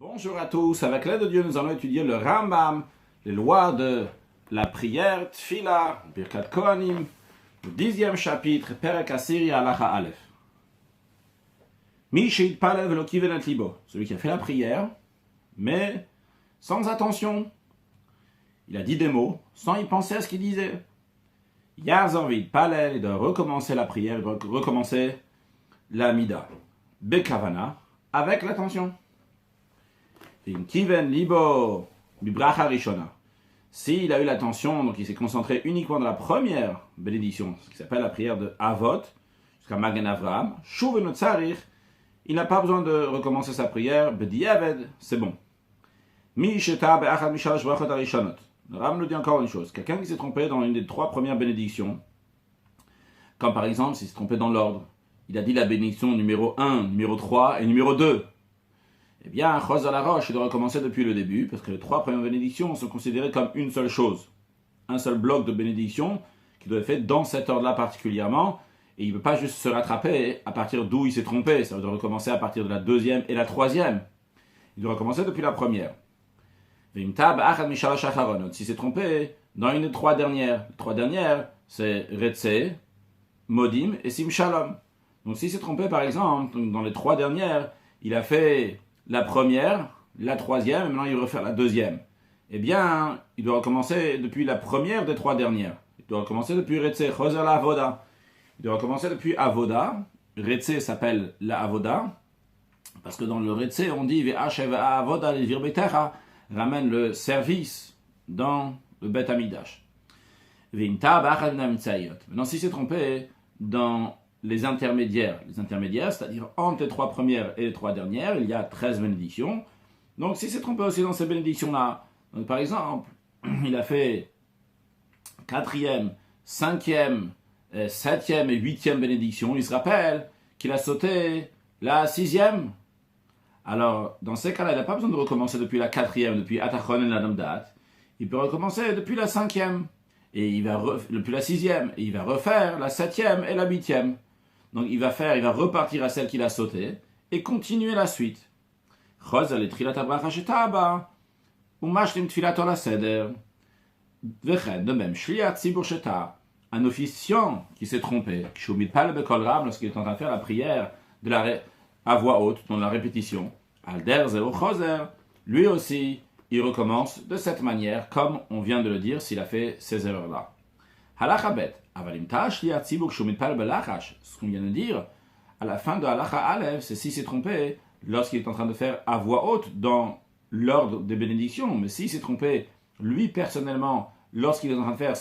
Bonjour à tous, avec l'aide de Dieu, nous allons étudier le Rambam, les lois de la prière, Tfila, Birkat Kohanim, le 10e chapitre, Perek Asiri Halacha Aleph. Mi sheitpalev velo kiven et libo, celui qui a fait la prière, mais sans attention. Il a dit des mots, sans y penser à ce qu'il disait. Yarzor veitpalel, il doit recommencer la prière, il doit recommencer la mida. Bekavana, avec l'attention. Kiven libo bibracha rishona. S'il a eu l'attention, donc il s'est concentré uniquement dans la première bénédiction, ce qui s'appelle la prière de Avot, jusqu'à Magen Avraham, Shuv Tzarich, il n'a pas besoin de recommencer sa prière, B'diavad, c'est bon. Mi sheta be'achad mishalosh brachot harishonot. Le Ram nous dit encore une chose, quelqu'un qui s'est trompé dans une des trois premières bénédictions, comme par exemple s'il s'est trompé dans l'ordre, il a dit la bénédiction numéro 1, numéro 3 et numéro 2. Eh bien, Chos à la roche, il doit recommencer depuis le début, parce que les trois premières bénédictions sont considérées comme une seule chose. Un seul bloc de bénédiction qui doit être fait dans cet ordre-là particulièrement, et il ne peut pas juste se rattraper à partir d'où il s'est trompé, ça doit recommencer à partir de la deuxième et la troisième. Il doit recommencer depuis la première. S'il s'est trompé dans une des trois dernières, les trois dernières, c'est Retse, Modim et Sim Shalom. Donc s'il s'est trompé par exemple, dans les trois dernières, il a fait la première, la troisième, et maintenant il va refaire la deuxième. Eh bien, il doit recommencer depuis la première des trois dernières. Il doit recommencer depuis Retse, Choser la Avoda. Il doit recommencer depuis Avoda. Retse s'appelle la Avoda, parce que dans le Retse, on dit Ve'ashev Avoda le Virbetecha, ramène le service dans le Bet Amidash. Ve'imta ba'achad mitzayot. Maintenant, si c'est trompé dans les intermédiaires, c'est-à-dire entre les trois premières et les trois dernières, il y a 13 bénédictions. Donc si c'est trompé aussi dans ces bénédictions-là, donc, par exemple, il a fait 4e, 5e, 7e et 8e bénédiction, il se rappelle qu'il a sauté la 6e. Alors, dans ces cas-là, il n'a pas besoin de recommencer depuis la 4e, depuis Atachon et la Namdat. Il peut recommencer depuis la 5e, et il va depuis la 6e, et il va refaire la 7e et la 8e. Donc il va repartir à celle qu'il a sautée et continuer la suite. De même, un officiant qui s'est trompé, lorsqu'il est en train de faire la prière à voix haute, dans la répétition, lui aussi, il recommence de cette manière, comme on vient de le dire, s'il a fait ces erreurs-là. Halachabet. Ce qu'on vient de dire, à la fin de Halacha Aleph, c'est s'il s'est trompé lorsqu'il est en train de faire à voix haute dans l'ordre des bénédictions. Mais s'il s'est trompé, lui personnellement, lorsqu'il est en train de faire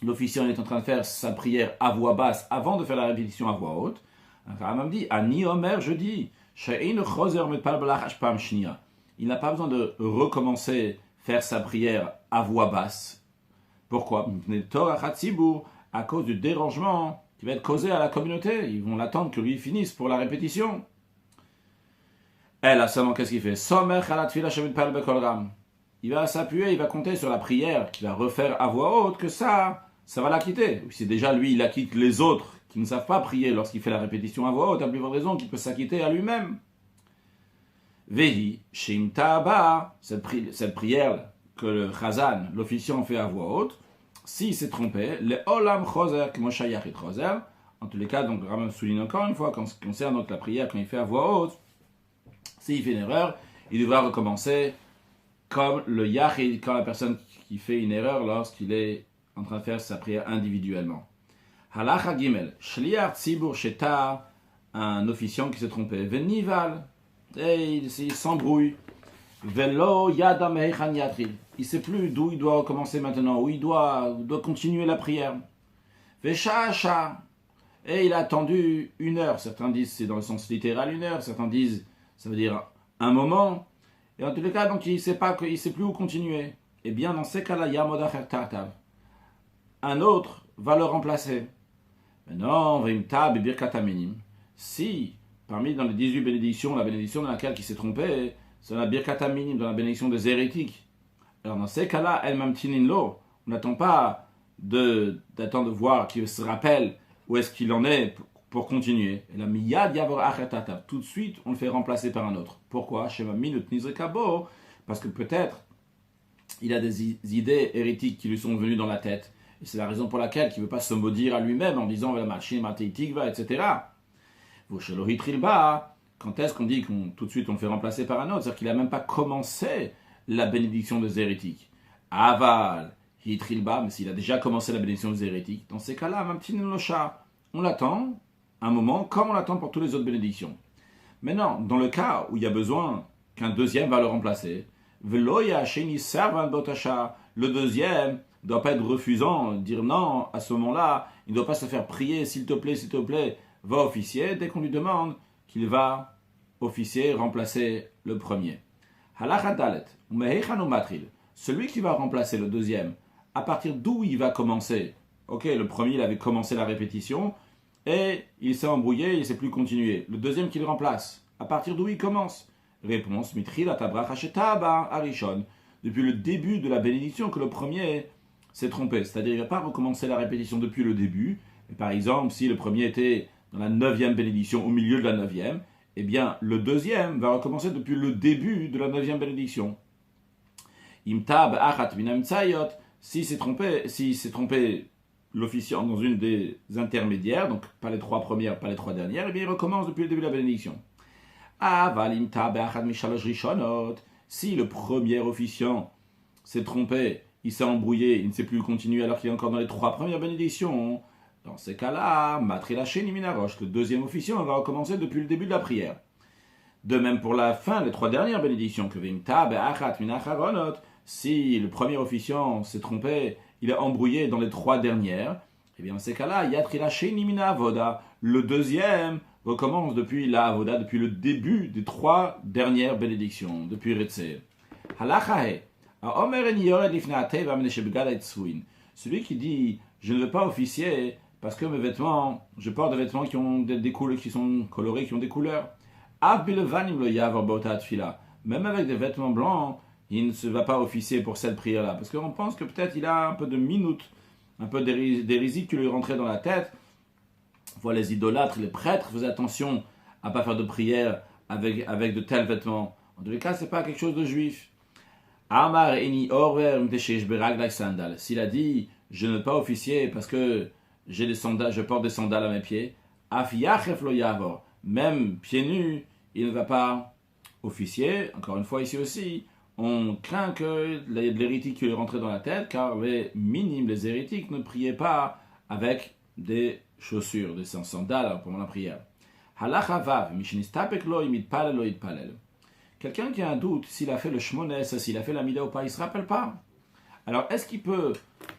l'officiant est en train de faire sa prière à voix basse avant de faire la répétition à voix haute, Rambam dit, Ani Omer, je dis, il n'a pas besoin de recommencer faire sa prière à voix basse. Pourquoi? À cause du dérangement qui va être causé à la communauté. Ils vont l'attendre que lui finisse pour la répétition. Elle a seulement qu'est-ce qu'il fait? Il va s'appuyer, il va compter sur la prière qu'il va refaire à voix haute, que ça va l'acquitter. Si déjà lui, il acquitte les autres qui ne savent pas prier lorsqu'il fait la répétition à voix haute, il y a plus de raison qu'il peut s'acquitter à lui-même. Vehi, Shimtaba, cette prière que le Chazan, l'officiant, fait à voix haute, s'il s'est trompé, le Olam Choser, Kmoshayachit Choser, en tous les cas, donc Rambam souligne encore une fois, quand ce qui concerne donc la prière quand il fait à voix haute, s'il fait une erreur, il devra recommencer comme le Yachid, quand la personne qui fait une erreur lorsqu'il est en train de faire sa prière individuellement. Halacha Gimel, Shliach Tzibur Sheta, un officiant qui s'est trompé, Venival, et il s'embrouille. Velo yada meichan yatril. Il ne sait plus d'où il doit recommencer maintenant, où il doit continuer la prière. Veshaasha. Et il a attendu 1 heure. Certains disent c'est dans le sens littéral 1 heure, certains disent ça veut dire un moment. Et en tous les cas, donc il ne sait plus où continuer. Et bien dans ces cas-là, yamodacher tartav. Un autre va le remplacer. Maintenant, vimta bibirkat aminim. Si, parmi dans les 18 bénédictions, la bénédiction dans laquelle il s'est trompé, c'est la Birkat Aminim, dans la bénédiction des hérétiques. Alors dans ces cas-là, El Mamtinin Lo, on n'attend pas d'attendre de voir qu'il se rappelle où est-ce qu'il en est pour continuer. Et là, miyad yavor achetatav. Tout de suite, on le fait remplacer par un autre. Pourquoi? Shema minut nizrekabo. Parce que peut-être, il a des idées hérétiques qui lui sont venues dans la tête. Et c'est la raison pour laquelle il ne veut pas se maudire à lui-même en disant, etc. Quand est-ce qu'on dit qu'on tout de suite on le fait remplacer par un autre? C'est-à-dire qu'il n'a même pas commencé la bénédiction des hérétiques. Aval, hitrilba, mais s'il a déjà commencé la bénédiction des hérétiques, dans ces cas-là, on l'attend un moment comme on l'attend pour toutes les autres bénédictions. Maintenant, dans le cas où il y a besoin qu'un deuxième va le remplacer, le deuxième ne doit pas être refusant, dire non à ce moment-là, il ne doit pas se faire prier, s'il te plaît, va officier, dès qu'on lui demande qu'il va officier, remplacer le premier. Halakha dalet, celui qui va remplacer le deuxième, à partir d'où il va commencer? Ok, le premier, il avait commencé la répétition, et il s'est embrouillé, il ne sait plus continuer. Le deuxième qui le remplace, à partir d'où il commence? Réponse, mitril atabrach hashetaba arishon, depuis le début de la bénédiction que le premier s'est trompé. C'est-à-dire, il ne va pas recommencer la répétition depuis le début. Et par exemple, si le premier était dans la 9e bénédiction, au milieu de la 9e, eh bien, le deuxième va recommencer depuis le début de la 9e bénédiction. Imtab achat minam tsayot, s'il s'est trompé l'officiant dans une des intermédiaires, donc pas les 3 premières, pas les 3 dernières, eh bien, il recommence depuis le début de la bénédiction. Aval imtab achat mishalosh rishonot, si le premier officiant s'est trompé, il s'est embrouillé, il ne sait plus continuer alors qu'il est encore dans les 3 premières bénédictions, dans ces cas-là, matrilaché niminarosh, le deuxième officiant va recommencer depuis le début de la prière. De même pour la fin, les 3 dernières bénédictions, que vimta be'achat minacharonot, si le premier officiant s'est trompé, il est embrouillé dans les 3 dernières, et bien dans ces cas-là, yatrilaché nimina avoda, le deuxième recommence depuis la avoda, depuis le début des 3 dernières bénédictions, depuis Retzeh. Halachahe, celui qui dit je ne veux pas officier parce que mes vêtements, je porte des vêtements qui ont des couleurs, qui sont colorés, qui ont des couleurs. Même avec des vêtements blancs, il ne va pas officier pour cette prière-là. Parce qu'on pense que peut-être il a un peu de minutes, un peu d'hérésie qui lui rentrait dans la tête. Voilà, les idolâtres, les prêtres faisaient attention à ne pas faire de prière avec de tels vêtements. En tous les cas, ce n'est pas quelque chose de juif. Amar eni orver mteshesh beraglag sandal. S'il a dit je ne veux pas officier parce que j'ai des sandales, je porte des sandales à mes pieds, af yachef lo yavor, même pieds nus, il ne va pas officier. Encore une fois ici aussi, on craint que l'hérétique lui rentre dans la tête, car les minimes, les hérétiques ne priaient pas avec des chaussures, des sandales pendant la prière. Halacha vav mishnistapek lo imitpalel lo itpalel. Quelqu'un qui a un doute, s'il a fait le shmones, s'il a fait la mida ou pas, il ne se rappelle pas. Alors, est-ce qu'il peut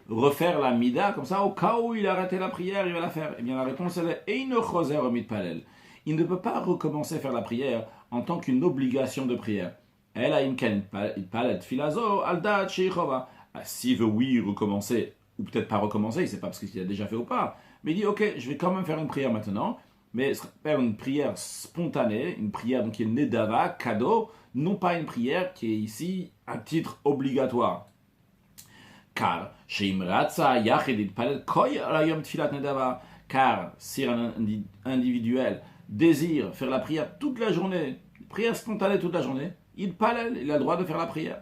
refaire la mida comme ça, au cas où il a arrêté la prière, il va la faire? Eh bien, la réponse est Eino choser mitpalel. Il ne peut pas recommencer à faire la prière en tant qu'une obligation de prière. Elle a une palet filazo aldat sheichova. S'il veut, oui, recommencer, ou peut-être pas recommencer, il ne sait pas parce qu'il a déjà fait ou pas, mais il dit, ok, je vais quand même faire une prière maintenant, mais faire une prière spontanée, une prière qui est nedava, cadeau, non pas une prière qui est ici un titre obligatoire. Car, car si un individuel désire faire la prière toute la journée, prière spontanée toute la journée, il a le droit de faire la prière.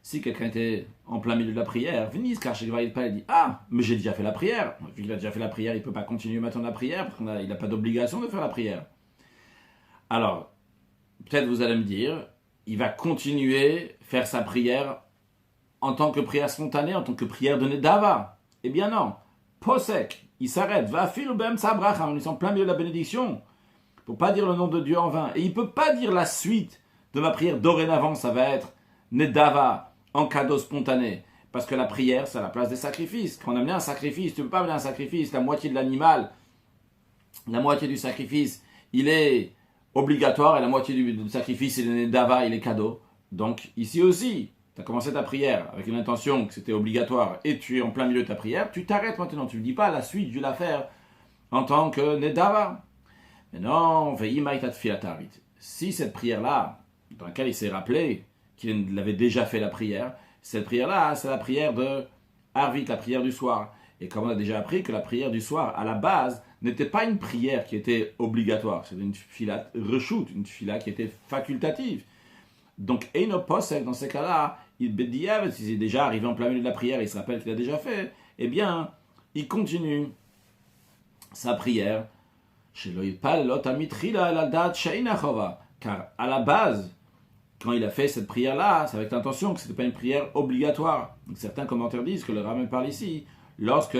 Si quelqu'un était en plein milieu de la prière, il dit ah, mais j'ai déjà fait la prière. Vu qu'il a déjà fait la prière, il ne peut pas continuer maintenant la prière parce qu'il n'a pas d'obligation de faire la prière. Alors, peut-être vous allez me dire, il va continuer à faire sa prière en tant que prière spontanée, en tant que prière de Nedava. Eh bien non, Posek, il s'arrête, va fil bem sabracham, ils sont en plein milieu de la bénédiction, pour pas dire le nom de Dieu en vain. Et il ne peut pas dire la suite de ma prière dorénavant, ça va être Nedava, en cadeau spontané. Parce que la prière, c'est à la place des sacrifices. Quand on amenait un sacrifice, tu ne peux pas amener un sacrifice, la moitié de l'animal, la moitié du sacrifice, il est obligatoire et la moitié du sacrifice, il est Nedava, il est cadeau. Donc ici aussi, tu as commencé ta prière avec une intention que c'était obligatoire et tu es en plein milieu de ta prière, tu t'arrêtes maintenant, tu ne dis pas la suite, je vais la faire en tant que Nedava. Mais non, si cette prière-là, dans laquelle il s'est rappelé qu'il avait déjà fait la prière, cette prière-là, c'est la prière de Arvit, la prière du soir. Et comme on a déjà appris que la prière du soir, à la base, n'était pas une prière qui était obligatoire. C'était une tefila reshoot, une tefila qui était facultative. Donc, Eino Posek, dans ces cas-là, il bédiave, s'il est déjà arrivé en plein milieu de la prière, il se rappelle qu'il a déjà fait, eh bien, il continue sa prière. Car à la base, quand il a fait cette prière-là, c'est avec l'intention que ce n'était pas une prière obligatoire. Donc, certains commentaires disent que le Rambam parle ici, lorsque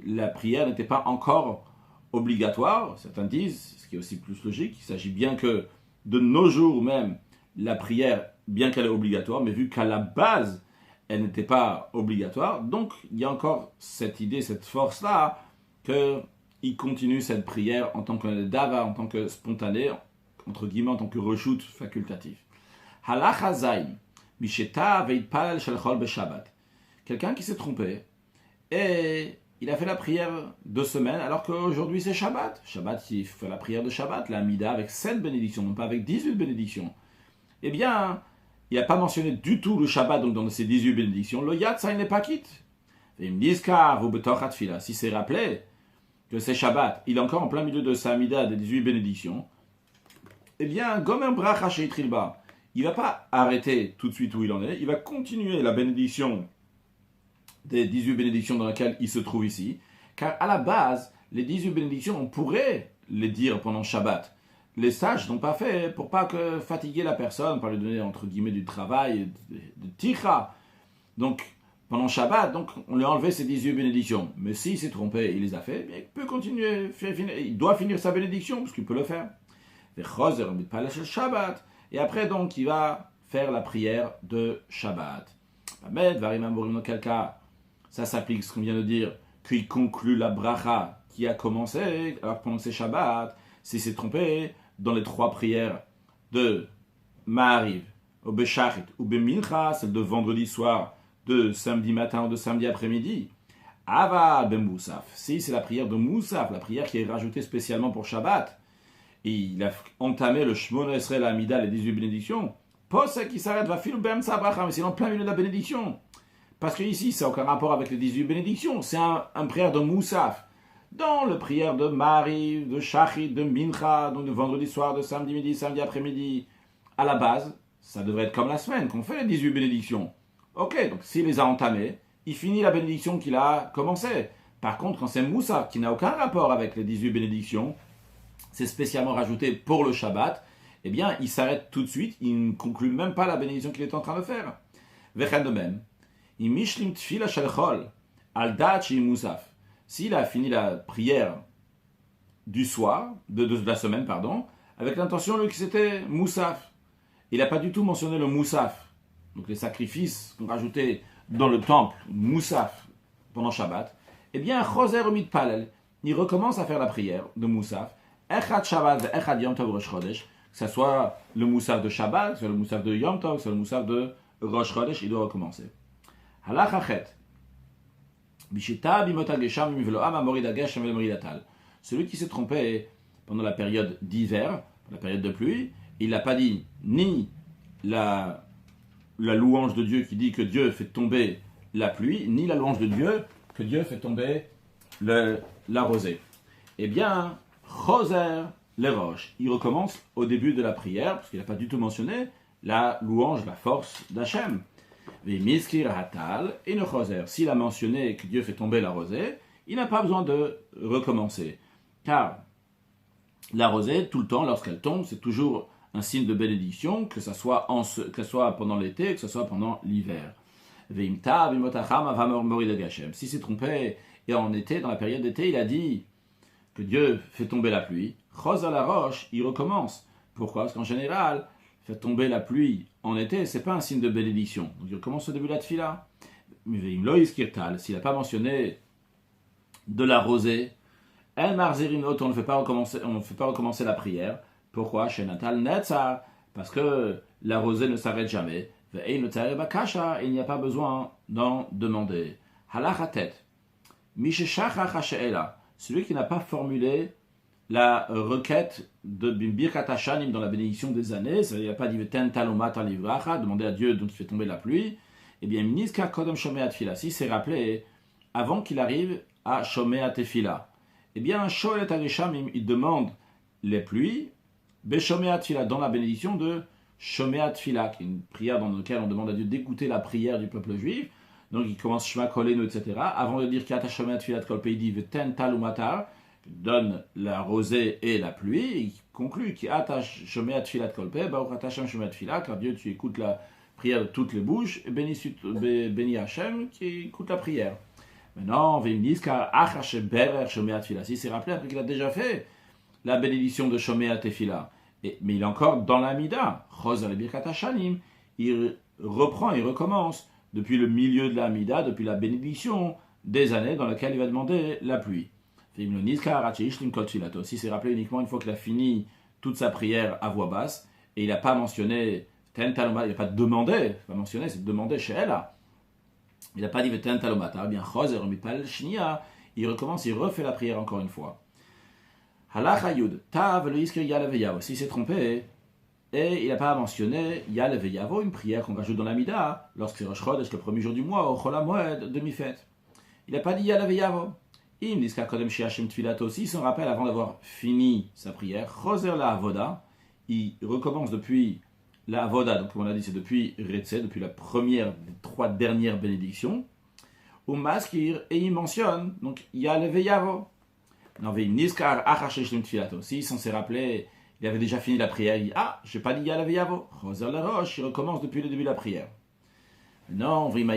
la prière n'était pas encore obligatoire, certains disent, ce qui est aussi plus logique, il s'agit bien que de nos jours même, la prière, bien qu'elle est obligatoire, mais vu qu'à la base, elle n'était pas obligatoire, donc il y a encore cette idée, cette force-là, qu'il continue cette prière en tant que dava, en tant que spontané, entre guillemets, en tant que reshoot facultatif. Halacha zayin, misheta veitpalel shel chol beshabbat. Quelqu'un qui s'est trompé, et il a fait la prière 2 semaines, alors qu'aujourd'hui c'est Shabbat. Shabbat, il fait la prière de Shabbat, la Mida, avec 7 bénédictions, non pas avec 18 bénédictions. Eh bien, il n'a pas mentionné du tout le Shabbat, donc dans ces 18 bénédictions. Le Yatsa, il n'est pas quitte. Et me disent si c'est rappelé que c'est Shabbat, il est encore en plein milieu de sa Mida des 18 bénédictions, eh bien, Gomer Bracha Sheitrilba, il ne va pas arrêter tout de suite où il en est, il va continuer la bénédiction des 18 bénédictions dans lesquelles il se trouve ici, car à la base, les 18 bénédictions, on pourrait les dire pendant Shabbat. Les sages n'ont pas fait pour pas que fatiguer la personne, par lui donner entre guillemets du travail, de ticha. Donc, pendant Shabbat, donc, on lui a enlevé ces 18 bénédictions. Mais s'il s'est trompé, il les a fait, il peut continuer, il doit finir sa bénédiction, parce qu'il peut le faire. Et après, donc, il va faire la prière de Shabbat. Dans quel cas, ça s'applique ce qu'on vient de dire, qu'il conclut la bracha qui a commencé, alors pendant que c'est Shabbat, s'il s'est trompé, dans les 3 prières de Ma'ariv, ou Beshachit, ou Bemincha, celle de vendredi soir, de samedi matin ou de samedi après-midi, Ava ben Moussaf, si c'est la prière de Moussaf, la prière qui est rajoutée spécialement pour Shabbat, et il a entamé le Shmona Esrei la Amida, les 18 bénédictions, Posek qui s'arrête, va filer ben sa bracha, mais c'est en plein milieu de la bénédiction. Parce que ici, ça n'a aucun rapport avec les 18 bénédictions, c'est un prière de Moussaf. Dans le prière de Ma'ariv, de Shachit, de Mincha, donc de vendredi soir, de samedi midi, samedi après-midi, à la base, ça devrait être comme la semaine, qu'on fait les 18 bénédictions. Ok, donc s'il les a entamées, il finit la bénédiction qu'il a commencée. Par contre, quand c'est Moussaf, qui n'a aucun rapport avec les 18 bénédictions, c'est spécialement rajouté pour le Shabbat, eh bien, il s'arrête tout de suite, il ne conclut même pas la bénédiction qu'il est en train de faire. Vechen de même, il mishlim tfila shel chol, al dat shi Moussaf. S'il a fini la prière du soir, de la semaine, pardon, avec l'intention que c'était Moussaf. Il n'a pas du tout mentionné le Moussaf. Donc les sacrifices qu'on rajoutait dans le temple, Moussaf, pendant Shabbat. Eh bien, Choser Omid Palel, il recommence à faire la prière de Moussaf. Echad Shabbat, Echad Yom Tov Rosh Chodesh, que ce soit le Moussaf de Shabbat, que ce soit le Moussaf de Yom Tov, que ce soit le Moussaf de Rosh Chodesh, il doit recommencer. Halach Achet. Celui qui s'est trompé pendant la période d'hiver, la période de pluie, il n'a pas dit ni la louange de Dieu qui dit que Dieu fait tomber la pluie, ni la louange de Dieu que Dieu fait tomber la rosée. Eh bien, Choser les roches. Il recommence au début de la prière, parce qu'il n'a pas du tout mentionné la louange, la force d'Hachem. S'il a mentionné que Dieu fait tomber la rosée, il n'a pas besoin de recommencer. Car la rosée, tout le temps, lorsqu'elle tombe, c'est toujours un signe de bénédiction, que ce soit pendant l'été, que ce soit pendant l'hiver. S'il s'est trompé, et en été, dans la période d'été, il a dit que Dieu fait tomber la pluie, Chos à la roche, il recommence. Pourquoi? Parce qu'en général, faire tomber la pluie en été, c'est pas un signe de bénédiction. Donc il recommence au début de la tefila. S'il n'a pas mentionné de la rosée, El Marzerin Ot, on ne fait pas recommencer la prière. Pourquoi? Chez Natal Netzar, parce que la rosée ne s'arrête jamais. Il n'y a pas besoin d'en demander. Halachatet. Celui qui n'a pas formulé la requête de Birkat Hashanim dans la bénédiction des années, c'est-à-dire il n'a pas dit Ten Talomat Alivracha, demander à Dieu donc il fait tomber la pluie, eh bien, Miniska Kodem Shomeat Fila, si c'est rappelé avant qu'il arrive à Shomea Tefila. Eh bien, Shoel Tageshamim, il demande les pluies, Beshomea Tefila, dans la bénédiction de Shomea Tefila, qui est une prière dans laquelle on demande à Dieu d'écouter la prière du peuple juif. Donc il commence Shema Kolenu, etc. Avant de dire Kata Shomea Tefila Kol Pei, il dit Veten Talumatar, donne la rosée et la pluie, et il conclut Kata Shomea Tefila Kol Pei, Baruch Ata Hashem Shomea Tefila, car Dieu, tu écoutes la prière de toutes les bouches, et béni Hashem qui écoute la prière. Maintenant, Vimniska Achash Berer Shomea Tefila. Si c'est rappelé après qu'il a déjà fait la bénédiction de Shomea Tefila. Mais il est encore dans l'Amida. Choser le Birkat Hashanim. Il reprend, il recommence depuis le milieu de l'Amida, depuis la bénédiction des années dans laquelle il va demander la pluie. Si c'est rappelé uniquement une fois qu'il a fini toute sa prière à voix basse, et il n'a pas mentionné, il n'a pas demandé, pas mentionné, c'est demandé chez elle. Il n'a pas dit Veten Talomata, bien Choser Mipal Shnia, il recommence, il refait la prière encore une fois. Halacha Yud, Tav le Iskir Yal Veyavo. S'il s'est trompé, et il n'a pas mentionné Yal Veyavo, une prière qu'on rajoute dans l'Amida, lorsque c'est Rosh Chodesh, le premier jour du mois, au Chol HaMoed, demi-fête. Il n'a pas dit Yal Veyavo. Im Niska Kodem She'Hashem Tfilato, s'il s'en rappelle avant d'avoir fini sa prière, Choser la Avoda, il recommence depuis la Avoda, donc comme on a dit, c'est depuis Retse, depuis la première des 3 dernières bénédictions, ou Maskir, et il mentionne, donc Yal Veyavo. Non, Niskar Achasheshlim Tfilato. S'il s'en s'est rappelé, il avait déjà fini la prière, il dit j'ai pas dit Yal Veyavo. Choser la Roche, il recommence depuis le début de la prière. Non, s'il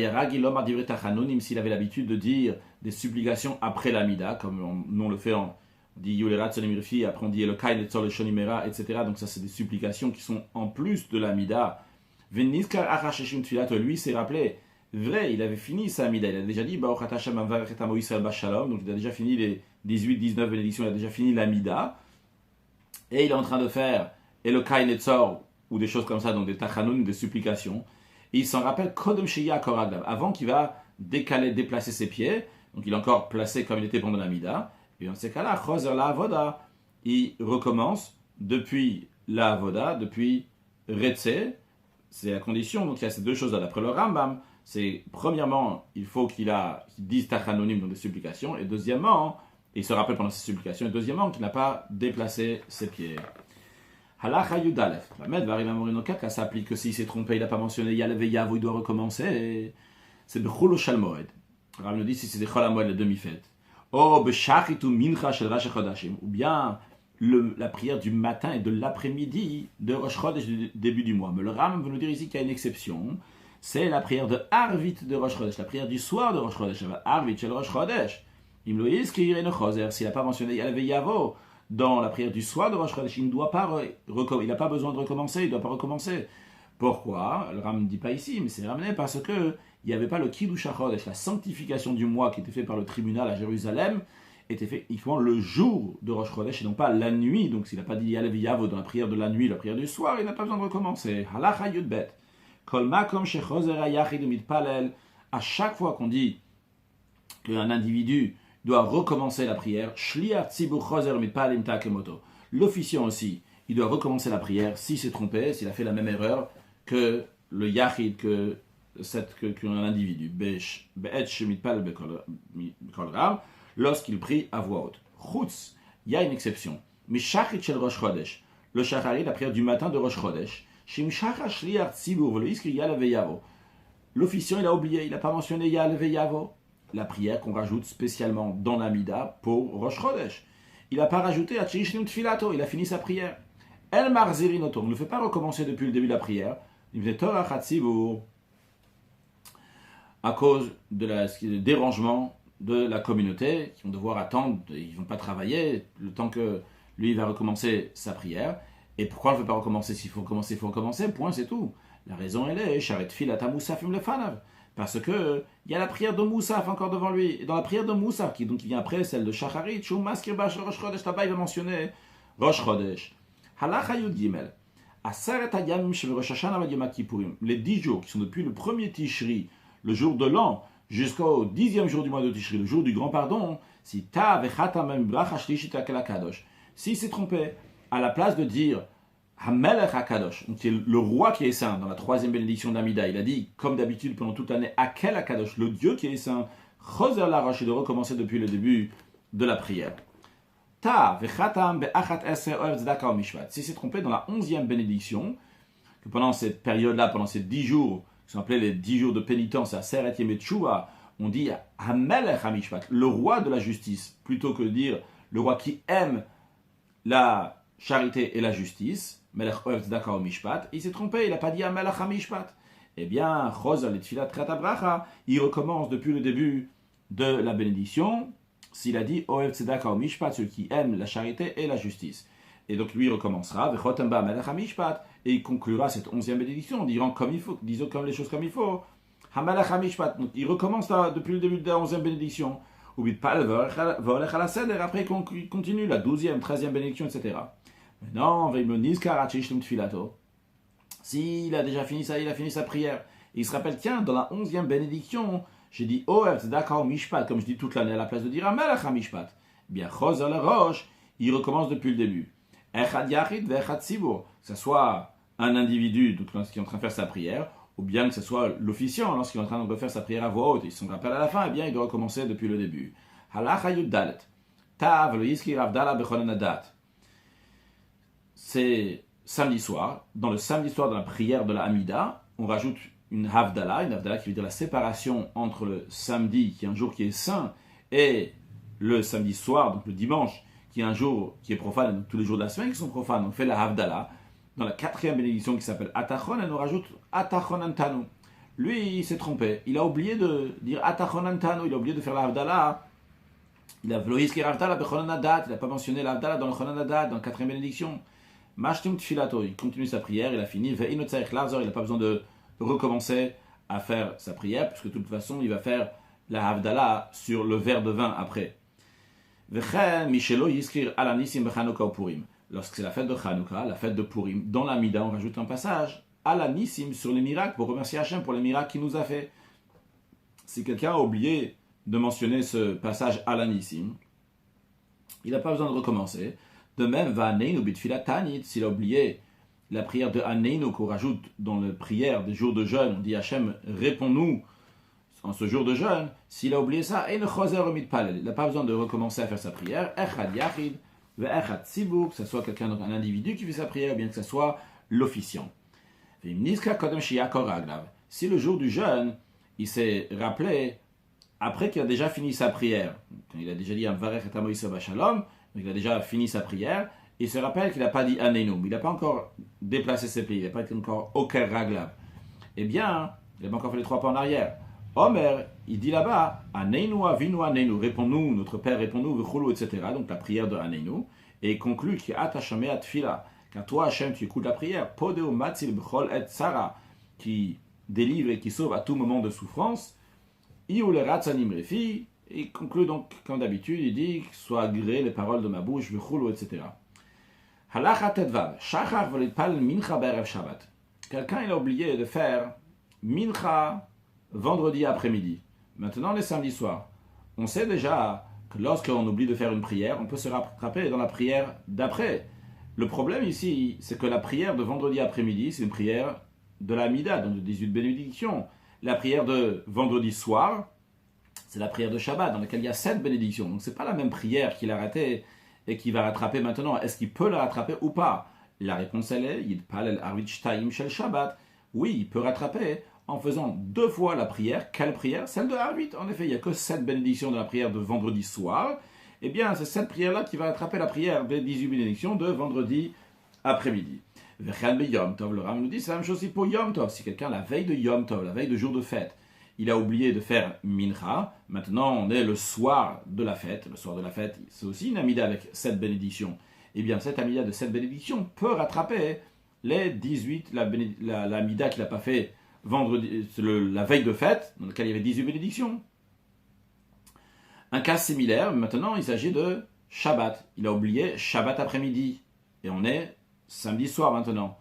avait l'habitude de dire des supplications après l'Amida, comme on le fait, on dit Yulerat Solemirfi, après on dit Elokai Netzor le Shonimera, etc. Donc ça, c'est des supplications qui sont en plus de l'Amida. Veniskar Achasheshim Tfilato, lui s'est rappelé, vrai, il avait fini sa Amida, il a déjà dit Baruch Ata Hashem Avarech et Amo Yisrael Bashalom, donc il a déjà fini les 18-19 bénédictions, il a déjà fini l'Amida, et il est en train de faire Elokai Netzor, ou des choses comme ça, donc des Tachanun, des supplications. Et il s'en rappelle Kodem Sheya Koraglav, avant qu'il va déplacer ses pieds, donc il est encore placé comme il était pendant l'Amida, et dans ces cas-là, Choser la Avoda, il recommence depuis la Avoda, depuis Retse, c'est la condition, donc il y a ces deux choses-là. D'après le Rambam, c'est premièrement, il faut qu'il dise Tachanonim dans des supplications, et deuxièmement, il se rappelle pendant ses supplications, et deuxièmement, qu'il n'a pas déplacé ses pieds. Halacha Yudalef. La maître va arriver à mourir dans 4 cas, ça s'applique que s'il s'est trompé, il n'a pas mentionné Yalev Yavo, il doit recommencer. C'est Bechul Shal Moed. Rav nous dit si c'est des Chol HaMoed, la demi-fête. Oh, Beshachitu Mincha Shel Rosh Chodashim. Ou bien la prière du matin et de l'après-midi de Rosh Chodesh, du début du mois. Mais le Ram veut nous dire ici qu'il y a une exception. C'est la prière de Arvit de Rosh Chodesh, la prière du soir de Rosh Chodesh. Arvit Shel Rosh Chodesh. Il me dit qu'il y a Choser. S'il n'a pas mentionné Yalev Yavo dans la prière du soir de Rosh Chodesh, il n'a pas besoin de recommencer, il ne doit pas recommencer. Pourquoi? Le Ram ne dit pas ici, mais c'est ramené parce que il n'y avait pas le Kiddush HaChodesh, la sanctification du mois qui était fait par le tribunal à Jérusalem, était fait uniquement le jour de Rosh Chodesh et non pas la nuit. Donc s'il n'a pas dit Yalev Yavo dans la prière de la nuit, la prière du soir, il n'a pas besoin de recommencer. Halacha Yudbet. Kol makom shechozer hayachid mitpalel. À chaque fois qu'on dit qu'un individu doit recommencer la prière, Shliach Tzibur Choser mitpalel takemoto. L'officiant aussi, il doit recommencer la prière s'il s'est trompé, s'il a fait la même erreur que le yachid, qu'un individu, lorsqu'il prie à voix haute. Chutz, il y a une exception. Mais shachrit shel Rosh Chodesh, le shacharit, la prière du matin de Rosh Chodesh, shim shachar shliach tzibur v'lo iskri yalev yavo. L'officiant, il a oublié, il n'a pas mentionné yalev yavo, la prière qu'on rajoute spécialement dans l'Amida pour Rosh Chodesh. Il n'a pas rajouté Atchishnim Tfilato, il a fini sa prière. El Marzirinoto, on ne le fait pas recommencer depuis le début de la prière. Il fait Torah Chatzibur à cause du dérangement de la communauté qui vont devoir attendre, ils ne vont pas travailler le temps que lui va recommencer sa prière. Et pourquoi on ne veut pas recommencer? S'il faut recommencer, il faut recommencer, point, c'est tout. La raison, elle est Sharet Filata Moussafim Lefanav. Parce que il y a la prière de Moussaf encore devant lui. Et dans la prière de Moussaf, qui vient après celle de Shacharit, Shumas Kirbash Rosh Chodesh, là-bas il va mentionner Rosh Chodesh. Halacha Yud Gimel. Aseret Hayamim Shel Rosh Hashanah Vad Yom Kippourim. Les 10 jours qui sont depuis le premier Tishri, le jour de l'an, jusqu'au 10e jour du mois de Tishri, le jour du grand pardon, si Ta Vechata Mem Bracha Shlishita Kel HaKadosh. S'il s'est trompé, à la place de dire Hamelech HaKadosh, donc c'est le roi qui est saint, dans la 3e bénédiction d'Amida, il a dit, comme d'habitude pendant toute l'année, Akel HaKadosh, le Dieu qui est saint, Choser la roche, et de recommencer depuis le début de la prière. Ta vechatam be'achat eser oev tzedaka ou mishpat. Si c'est trompé dans la 11e bénédiction, que pendant cette période-là, pendant ces 10 jours, qui sont appelés les 10 jours de pénitence à Seret Yem Teshuvah, on dit Hamelech HaMishpat, le roi de la justice, plutôt que de dire le roi qui aime la charité et la justice, Melech Oev Tzedaka ou Mishpat, il s'est trompé, il n'a pas dit Hamelech HaMishpat. Eh bien, Choser Letfilat Kratabracha, il recommence depuis le début de la bénédiction, s'il a dit Oev Tzedaka ou Mishpat, celui qui aime la charité et la justice. Et donc lui recommencera, Vechotem ba Melech HaMishpat, et il conclura cette 11e bénédiction en disant comme il faut, disons comme les choses comme il faut. Hamelech HaMishpat, donc il recommence là, depuis le début de la 11e bénédiction. Après il continue la 12e, 13e bénédiction, etc. Maintenant, s'il a déjà fini ça, il a fini sa prière. Et il se rappelle, tiens, dans la 11e bénédiction, j'ai dit Oev Tzedaka ou Mishpat, comme je dis toute l'année à la place de dire Hamelech HaMishpat. Eh bien, Choser la roche, il recommence depuis le début. Echad Yachid ve'echad Tzibur, que ce soit un individu donc, lorsqu'il est en train de faire sa prière, ou bien que ce soit l'officiant lorsqu'il est en train de refaire sa prière à voix haute, il se rappelle à la fin, eh bien il doit recommencer depuis le début. Halacha Yud Dalet. Tav lo yiskir Havdalah bechol hadat. C'est samedi soir. Dans le samedi soir de la prière de la Hamida, on rajoute une Havdalah qui veut dire la séparation entre le samedi, qui est un jour qui est saint, et le samedi soir, donc le dimanche, qui est un jour qui est profane, donc tous les jours de la semaine qui sont profanes. On fait la Havdalah. Dans la 4e bénédiction qui s'appelle Atachon, elle nous rajoute Atachon Antanu. Lui, il s'est trompé. Il a oublié de dire Atachon Antanu. Il a oublié de faire la Havdalah. Il a Vlohiskir Havdalah Bechon Hadat. Il n'a pas mentionné la Havdalah dans le Chon Hadat, dans la 4e bénédiction. Mashtim Tfilato. Il continue sa prière. Il a fini. Ve'inot Tzarech Lazor. Il n'a pas besoin de recommencer à faire sa prière, puisque de toute façon, il va faire la Havdalah sur le verre de vin après. Vechen Mishelo Yiskir Alanisim Bechanoka Purim. Lorsque c'est la fête de Hanouka, la fête de Purim, dans la Mida, on rajoute un passage à la Nissim sur les miracles pour remercier Hachem pour les miracles qu'il nous a fait. Si quelqu'un a oublié de mentionner ce passage à la Nissim, il n'a pas besoin de recommencer. De même, va Aneinu Bitfilat Tanit, s'il a oublié la prière de Aneinu qu'on rajoute dans la prière des jours de jeûne, on dit Hachem, réponds-nous en ce jour de jeûne. S'il a oublié ça, il n'a pas besoin de recommencer à faire sa prière. Echad Yachid. Que ce soit quelqu'un, un individu qui fait sa prière, bien que ce soit l'officiant. Si le jour du jeûne, il s'est rappelé, après qu'il a déjà fini sa prière, il a déjà dit il a déjà fini sa prière, il se rappelle qu'il n'a pas dit Aneinu, il n'a pas encore déplacé ses pieds, il n'a pas été encore Oker Raglav. Eh bien, il n'a pas encore fait les 3 pas en arrière. Omer, il dit là-bas, Aneinu avinu Aneinu, réponds-nous, notre Père, réponds-nous, v'chulu, etc. Donc la prière de Aneinu, et il conclut qui atachame at fila, car toi Hachem, tu écoutes la prière, podeo matzil b'chol et tsara, qui délivre et qui sauve à tout moment de souffrance, iou le ratzanim refi, et il conclut donc, comme d'habitude, il dit, soient agréées les paroles de ma bouche, v'chulu, etc. Halacha tetvav, shachar v'litpal mincha be'erev shabbat. Quelqu'un, il a oublié de faire mincha vendredi après-midi. Maintenant, les samedis soirs. On sait déjà que lorsqu'on oublie de faire une prière, on peut se rattraper dans la prière d'après. Le problème ici, c'est que la prière de vendredi après-midi, c'est une prière de la Mida, donc de 18 bénédictions. La prière de vendredi soir, c'est la prière de Shabbat, dans laquelle il y a 7 bénédictions. Donc c'est pas la même prière qu'il a ratée et qu'il va rattraper maintenant. Est-ce qu'il peut la rattraper ou pas? La réponse elle est, il parle Arvit Shtaim Shel Shabbat. Oui, il peut rattraper en faisant 2 fois la prière. Quelle prière? Celle de Arvit. En effet, il n'y a que 7 bénédictions de la prière de vendredi soir. Eh bien, c'est cette prière-là qui va rattraper la prière des 18 bénédictions de vendredi après-midi. Vechan be Yom Tov, le Ram nous dit, c'est la même chose aussi pour Yom Tov. Si quelqu'un, la veille de Yom Tov, la veille de jour de fête, il a oublié de faire Mincha, maintenant on est le soir de la fête. Le soir de la fête, c'est aussi une Amida avec 7 bénédictions. Eh bien, cette Amida de 7 bénédictions peut rattraper les 18, la Amida qu'il n'a pas fait vendredi, la veille de fête, dans laquelle il y avait 18 bénédictions. Un cas similaire, maintenant il s'agit de Shabbat. Il a oublié Shabbat après-midi. Et on est samedi soir maintenant.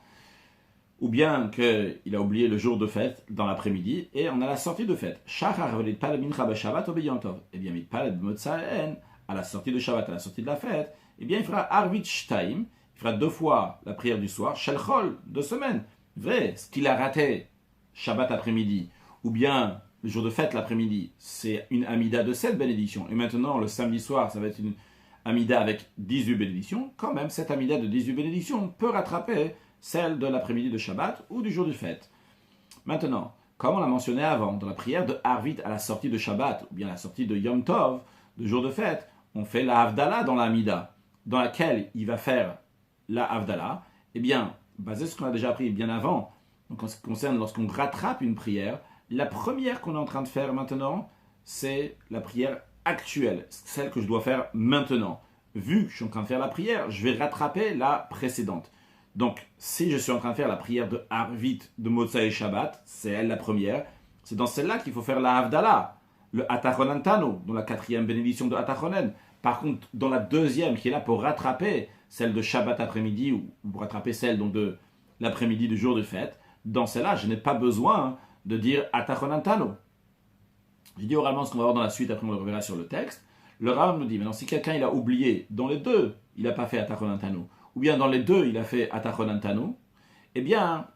Ou bien qu'il a oublié le jour de fête dans l'après-midi, et on a la sortie de fête. Shachar velit pas le mincha b'Shabbat ou b'Yom Tov. Eh bien, mitpal b'Motzaen, à la sortie de Shabbat, à la sortie de la fête, eh bien, il fera Arvit Shtaim, il fera 2 fois la prière du soir, Shel Chol, 2 semaines. Vrai, ce qu'il a raté Shabbat après-midi, ou bien le jour de fête, l'après-midi, c'est une Amida de 7 bénédictions, et maintenant, le samedi soir, ça va être une Amida avec 18 bénédictions, quand même, cette Amida de 18 bénédictions peut rattraper celle de l'après-midi de Shabbat ou du jour de fête. Maintenant, comme on l'a mentionné avant, dans la prière de Arvit à la sortie de Shabbat, ou bien à la sortie de Yom Tov, de jour de fête, on fait la Havdalah dans la Amida, dans laquelle il va faire la Havdalah. Eh bien, basé sur ce qu'on a déjà appris bien avant, donc en ce qui concerne lorsqu'on rattrape une prière, la première qu'on est en train de faire maintenant, c'est la prière actuelle, celle que je dois faire maintenant. Vu que je suis en train de faire la prière, je vais rattraper la précédente. Donc, si je suis en train de faire la prière de Arvit, de Motsai et Shabbat, c'est elle la première, c'est dans celle-là qu'il faut faire la Havdalah, le Atachonan Tano, dans la 4e bénédiction de Atachonen. Par contre, dans la 2e, qui est là pour rattraper celle de Shabbat après-midi, ou pour rattraper celle donc, de l'après-midi du jour de fête, dans celle-là, je n'ai pas besoin de dire Atachonan Tano. J'ai dit oralement ce qu'on va voir dans la suite, après on le reverra sur le texte. Le Rav nous dit, maintenant si quelqu'un il a oublié, dans les deux, il n'a pas fait Atachonan Tano, ou bien dans les deux, il a fait Atachonan Tano, eh bien,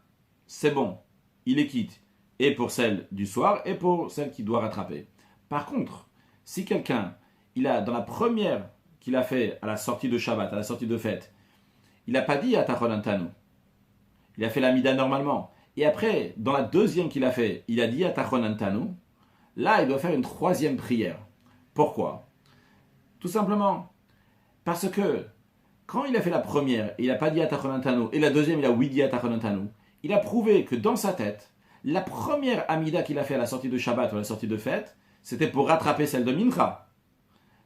c'est bon, il est quitte, et pour celle du soir, et pour celle qu'il doit rattraper. Par contre, si quelqu'un, il a, dans la première qu'il a fait à la sortie de Shabbat, à la sortie de fête, il n'a pas dit Atachonan Tano, il a fait la Mida normalement, et après, dans la deuxième qu'il a fait, il a dit Atachonan Tano, là, il doit faire une 3e prière. Pourquoi? Tout simplement, parce que quand il a fait la première, et il n'a pas dit Atachonan Tano, et la deuxième, il a oui dit Atachonan Tano, il a prouvé que dans sa tête, la première Amida qu'il a fait à la sortie de Shabbat ou à la sortie de fête, c'était pour rattraper celle de Mincha.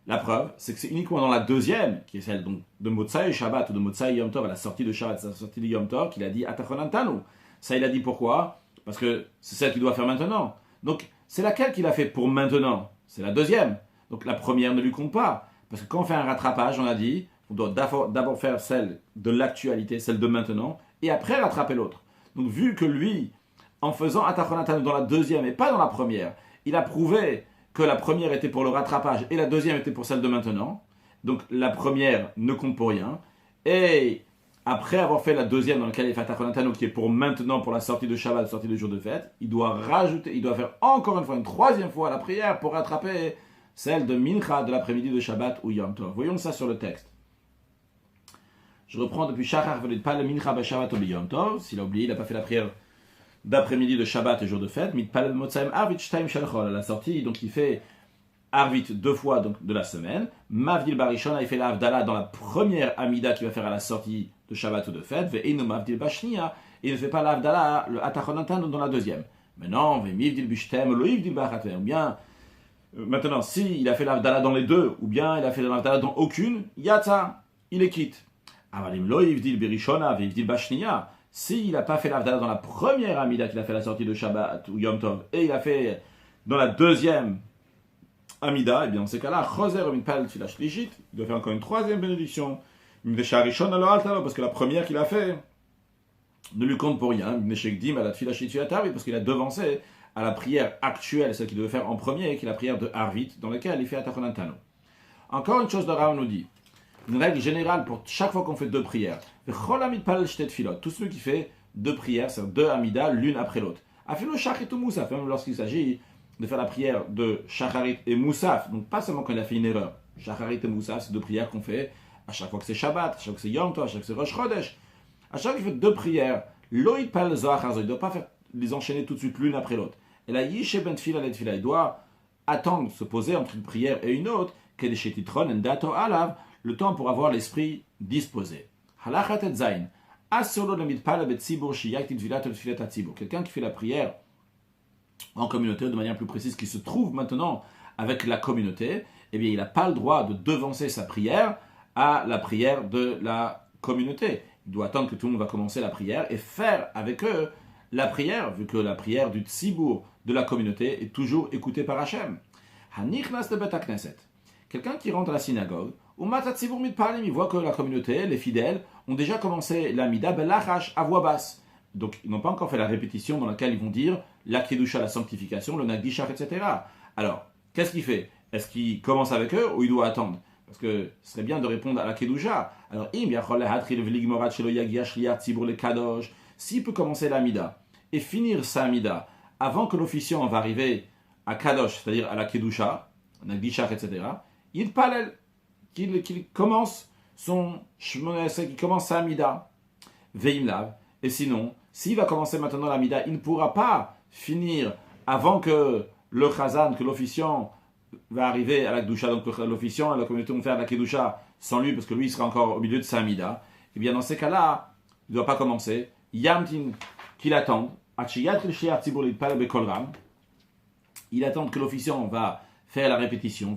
La preuve, c'est que c'est uniquement dans la deuxième, qui est celle donc, de Motsai Shabbat ou de Motsai Yom Tov, à la sortie de Shabbat, à la sortie de Yom Tov, qu'il a dit Atachonan Tano. Ça, il a dit pourquoi? Parce que c'est celle qu'il doit faire maintenant. Donc, c'est laquelle qu'il a fait pour maintenant? C'est la deuxième. Donc, la première ne lui compte pas. Parce que quand on fait un rattrapage, on a dit, on doit d'abord faire celle de l'actualité, celle de maintenant, et après rattraper l'autre. Donc, vu que lui, en faisant Atachonan Tano dans la deuxième et pas dans la première, il a prouvé que la première était pour le rattrapage et la deuxième était pour celle de maintenant. Donc, la première ne compte pour rien. Et après avoir fait la deuxième dans laquelle il fait Atachonan Tano, qui est pour maintenant, pour la sortie de Shabbat, la sortie de jour de fête, il doit rajouter, il doit faire encore une fois, une 3e fois la prière pour rattraper celle de Mincha de l'après-midi de Shabbat ou Yom Tov. Voyons ça sur le texte. Je reprends depuis Shachar Velid Pal Mincha ba Shabbat ou Yom Tov. S'il a oublié, il n'a pas fait la prière d'après-midi de Shabbat et jour de fête. Mitpal Motzaim Arvit Shtaim Shalchol à la sortie, donc il fait Arvit 2 fois donc, de la semaine. Mavdil Barishon, il fait la Havdalah dans la première Amida qu'il va faire à la sortie de Shabbat ou de fête. Ve'inu Mavdil Bashnia, il ne fait pas la Havdalah, le Atachonan Tano dans la deuxième. Maintenant, Ve'mivdil Bishtem, Loivdil Bachatem, ou bien maintenant, si il a fait la Havdalah dans les deux, ou bien il a fait la Havdalah dans aucune, Yatsa, il est quitte. Avalim Loivdil Berishona, Ve'ivdil Bashnia, s'il n'a pas fait la Havdalah dans la première Amida qu'il a fait à la sortie de Shabbat ou Yom Tov, et il a fait dans la deuxième Amida, et bien dans ces cas-là, Choser Minpal Tfilah Shlishit, il doit faire encore une 3e bénédiction, parce que la première qu'il a fait ne lui compte pour rien, parce qu'il a devancé à la prière actuelle, celle qu'il devait faire en premier, qui est la prière de Arvit, dans laquelle il fait Atachonan Tano. Encore une chose, le Rav nous dit, une règle générale pour chaque fois qu'on fait 2 prières, tout celui qui fait 2 prières, c'est 2 Amida, l'une après l'autre. Afilo Shachrit ou Moussaf, même lorsqu'il s'agit de faire la prière de Shacharit et Moussaf, donc pas seulement quand il a fait une erreur. Shacharit et Moussaf, c'est 2 prières qu'on fait à chaque fois que c'est Shabbat, à chaque fois que c'est Yom Tov, à chaque fois que c'est Rosh Chodesh. À chaque fois qu'il fait 2 prières, Loïd Pal Zohar, il ne doit pas faire les enchaîner tout de suite l'une après l'autre. Et là, Yishe Ben Tfila le Tfila, il doit attendre, se poser entre une prière et une autre, Kedeshetitron en Dato Alav, le temps pour avoir l'esprit disposé. Halachat et Zain, Asolo le Mitpala Bet Tzibur, Shiyakti Tfilat el Tfilat Tzibur. Quelqu'un qui fait la prière en communauté, de manière plus précise, qui se trouve maintenant avec la communauté, eh bien, il n'a pas le droit de devancer sa prière à la prière de la communauté. Il doit attendre que tout le monde va commencer la prière et faire avec eux la prière, vu que la prière du tzibour de la communauté est toujours écoutée par Hachem. Hanichnas de Bet HaKnesset. Quelqu'un qui rentre à la synagogue, ou Matat Tzibour Mitpalim, il voit que la communauté, les fidèles, ont déjà commencé l'amida belachash à voix basse. Donc, ils n'ont pas encore fait la répétition dans laquelle ils vont dire la kedusha, la sanctification, le nagdishach, etc. Alors, qu'est-ce qu'il fait? Est-ce qu'il commence avec eux ou il doit attendre? Parce que ce serait bien de répondre à la kedusha. Alors, s'il peut commencer l'amida et finir sa amida avant que l'officiant va arriver à Kadosh, c'est-à-dire à la Kedusha, à Gdishach, etc., il palel, qu'il commence son Shmoneh, qu'il commence sa Amida, Veimlav, et sinon, s'il va commencer maintenant la Mida, il ne pourra pas finir avant que le Chazan, que l'officiant va arriver à la Kedusha, donc l'officiant et la communauté vont faire la Kedusha sans lui, parce que lui il sera encore au milieu de sa Amida. Et bien dans ces cas-là, il ne doit pas commencer. Yamtin, qu'il attende, il attend que l'officiant va faire la répétition,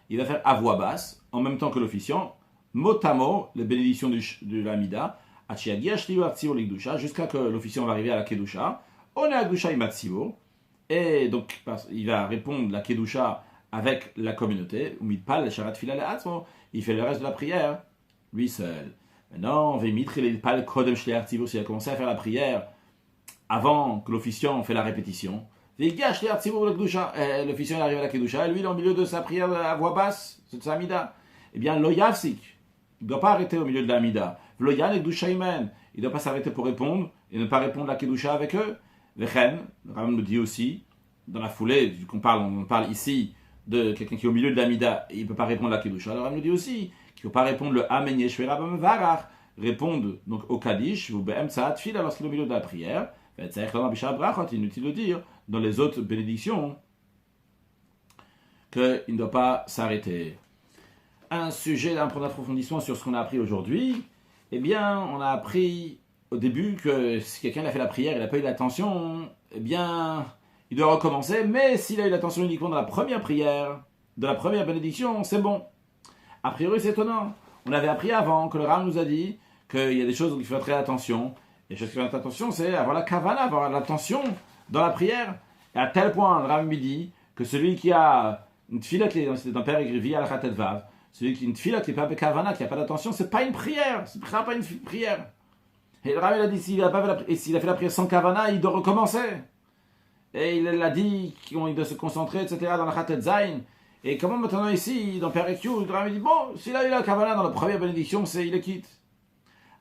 il va faire à voix basse, en même temps que l'officiant, mot à mot, les bénédictions de la Mida, jusqu'à que l'officiant va arriver à la Kedusha, on est à Kedusha imatsivo, et donc il va répondre la Kedusha avec la communauté, il fait le reste de la prière, lui seul. Maintenant, s'il a commencé à faire la prière avant que l'officiant fait la répétition, l'officiant arrive à la Kedusha, et lui il est au milieu de sa prière à voix basse, c'est sa Mida. Eh bien, lo yafsik, il ne doit pas arrêter au milieu de la Mida. Lo yan et Kedusha imen, il ne doit pas s'arrêter pour répondre et ne pas répondre à la Kedusha avec eux. Vechen, le Rambam nous dit aussi, dans la foulée, vu qu'on on parle ici de quelqu'un qui est au milieu de la Mida et il ne peut pas répondre à la Kedusha, le Rambam nous dit aussi qu'il ne faut pas répondre le Amen Yeshua Rabam Varach, répondre donc au Kaddish, ou Be'em Tzaat Fila lorsqu'il est au milieu de la prière. Inutile de dire dans les autres bénédictions qu'il ne doit pas s'arrêter. Un sujet d'un point d'approfondissement sur ce qu'on a appris aujourd'hui, eh bien, on a appris au début que si quelqu'un a fait la prière et n'a pas eu l'attention, eh bien, il doit recommencer, mais s'il a eu l'attention uniquement dans la première prière, de la première bénédiction, c'est bon. A priori, c'est étonnant. On avait appris avant que le Ram nous a dit qu'il y a des choses dont il faut faire très attention. Et les choses qui font attention, c'est avoir la kavana, avoir l'attention dans la prière. Et à tel point, le Ram lui dit que celui qui a une tfila qui est dans Père Écrivi, al Khatet Vav, celui qui a une tfila qui n'est pas kavana, qui n'a pas d'attention, c'est pas une prière. C'est pas une prière. Et le Ram a dit s'il a fait la prière sans kavana, il doit recommencer. Et il a dit qu'il doit se concentrer, etc., dans la Khatet Zain. Et comment maintenant ici, dans Père Écrivi, le Ram dit bon, s'il a eu la kavana dans la première bénédiction, il le quitte.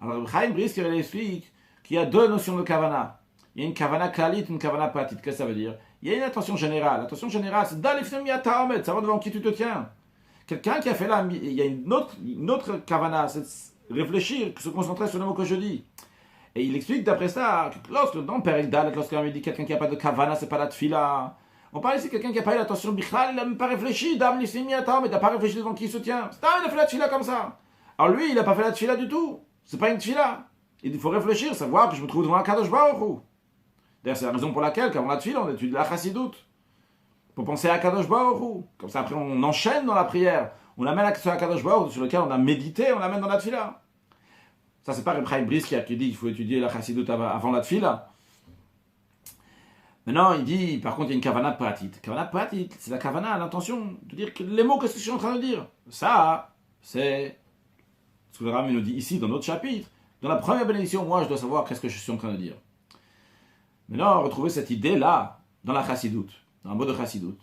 Alors, Chaim Brisker, il explique qu'il y a deux notions de kavana. Il y a une kavana klalit, une kavana pratit. Qu'est-ce que ça veut dire? Il y a une attention générale. L'attention générale, c'est d'alifnem yataomet, savoir devant qui tu te tiens. Quelqu'un qui a fait la... Il y a une autre kavana, c'est réfléchir, se concentrer sur le mot que je dis. Et il explique d'après ça, que lorsque dans Perek Dalet, lorsqu'on dit quelqu'un qui n'a pas de kavana, c'est pas la tfila. On parle ici de quelqu'un qui n'a pas eu l'attention bichlal, il n'a même pas réfléchi, dam lifnem yataomet, il n'a pas réfléchi devant qui il se tient. Il a fait la tfila comme ça. Alors lui, il n'a pas fait la tfila du tout. C'est pas une tfila. Il faut réfléchir, savoir que je me trouve devant un Kadosh Baruch Hu. D'ailleurs, c'est la raison pour laquelle, quand on a tfila, on étudie la chassidoute. Pour penser à Kadosh Baruch Hu. Comme ça, après, on enchaîne dans la prière. On amène à Kadosh Baruch Hu, sur lequel on a médité, on l'amène dans la tfila. Ça, c'est pas Reb Chaim Brisker qui dit qu'il faut étudier la chassidoute avant la tfila. Maintenant, il dit, par contre, il y a une kavana pratit. Kavana pratit, c'est la kavana, l'intention de dire que les mots, qu'est-ce que je suis en train de dire. Ça, c'est ce que le Rambam nous dit ici, dans notre chapitre. Dans la première bénédiction, moi, je dois savoir qu'est-ce que je suis en train de dire. Maintenant, retrouver cette idée-là dans la chassidoute, dans le mot de chassidoute.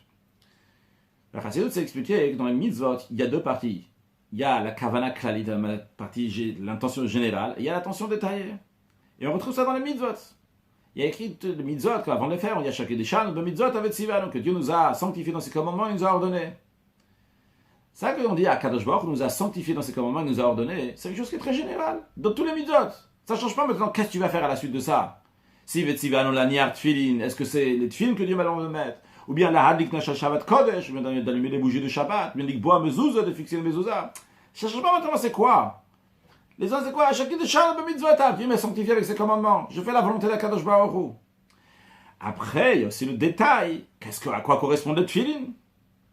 La chassidoute, c'est expliqué que dans les mitzvot, il y a deux parties. Il y a la kavana klalit, la partie, l'intention générale, et il y a l'intention détaillée. Et on retrouve ça dans les mitzvot. Il y a écrit les mitzvot, qu'avant de les faire, on y a chaque déchan, de mitzvot avec Sivan, que Dieu nous a sanctifié dans ses commandements, il nous a ordonné. Ça qu'on dit à Kadosh Baruch Hu nous a sanctifié dans ses commandements, il nous a ordonné, c'est une chose qui est très générale, dans tous les mitzvot. Ça ne change pas maintenant, qu'est-ce que tu vas faire à la suite de ça? Si Vetsivan, la niar tfilin, est-ce que c'est les tfilin que Dieu va leur mettre? Ou bien la hadlik nashal Shabbat Kodesh, ou bien d'allumer les bougies de Shabbat, ou bien d'ikboa mezouza, de fixer une mezouza. Ça ne change pas maintenant, c'est quoi? Les uns, c'est quoi? À chacun de Shabbat, le mitzvot, Dieu m'a sanctifié avec ses commandements. Je fais la volonté de Kadosh Baruch Hu. Après, il y a aussi le détail. À quoi correspond le tfilin?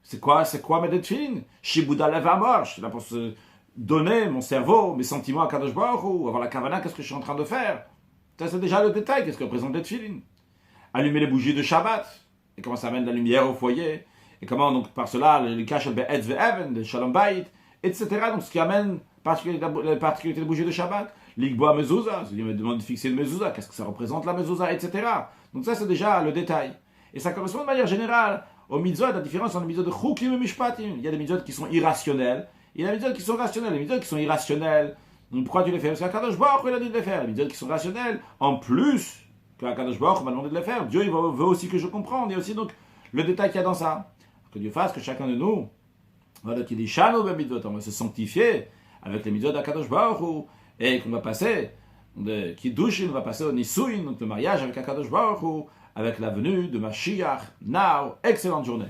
C'est quoi mettre le tfilin? Shibouda levamor, je suis là pour se donner mon cerveau, mes sentiments à Kadosh Baruch Hu, avoir la kavana, qu'est-ce que je suis en train de faire? Ça, c'est déjà le détail, qu'est-ce que représente le tfilin? Allumer les bougies de Shabbat, et comment ça amène la lumière au foyer, et comment, donc, par cela, le cache be'etz ve'even, le shalom bayit, etc. Donc, ce qui amène la particularité des bougies de Shabbat, l'ikboa mezouza, c'est-à-dire me demande de fixer une mezouza, qu'est-ce que ça représente la mezouza, etc. Donc ça, c'est déjà le détail. Et ça correspond de manière générale aux mitzvot, la différence entre les mitzvot de chukim et mishpatim. Il y a des mitzvot qui sont irrationnels, et il y a des mitzvot qui sont rationnels. Les mitzvot qui sont irrationnels, donc pourquoi tu les fais? Parce qu'Akadosh Baruch Hu, il a dit de les faire. Les mitzvot qui sont rationnels, en plus qu'Akadosh Baruch Hu m'a demandé de le faire. Dieu il veut aussi que je comprenne. Il y a aussi donc le détail qu'il y a dans ça. Que Dieu fasse que chacun de nous, voilà, qui dit Shano b'mitzvot, on va se sanctifier avec les mitzvot d'Akadosh Baruch Hu, et qu'on va passer de Kiddushin, on va passer au Nisuin, donc le mariage avec Akadosh Baruch Hu, avec la venue de Mashiach. Now, excellente journée.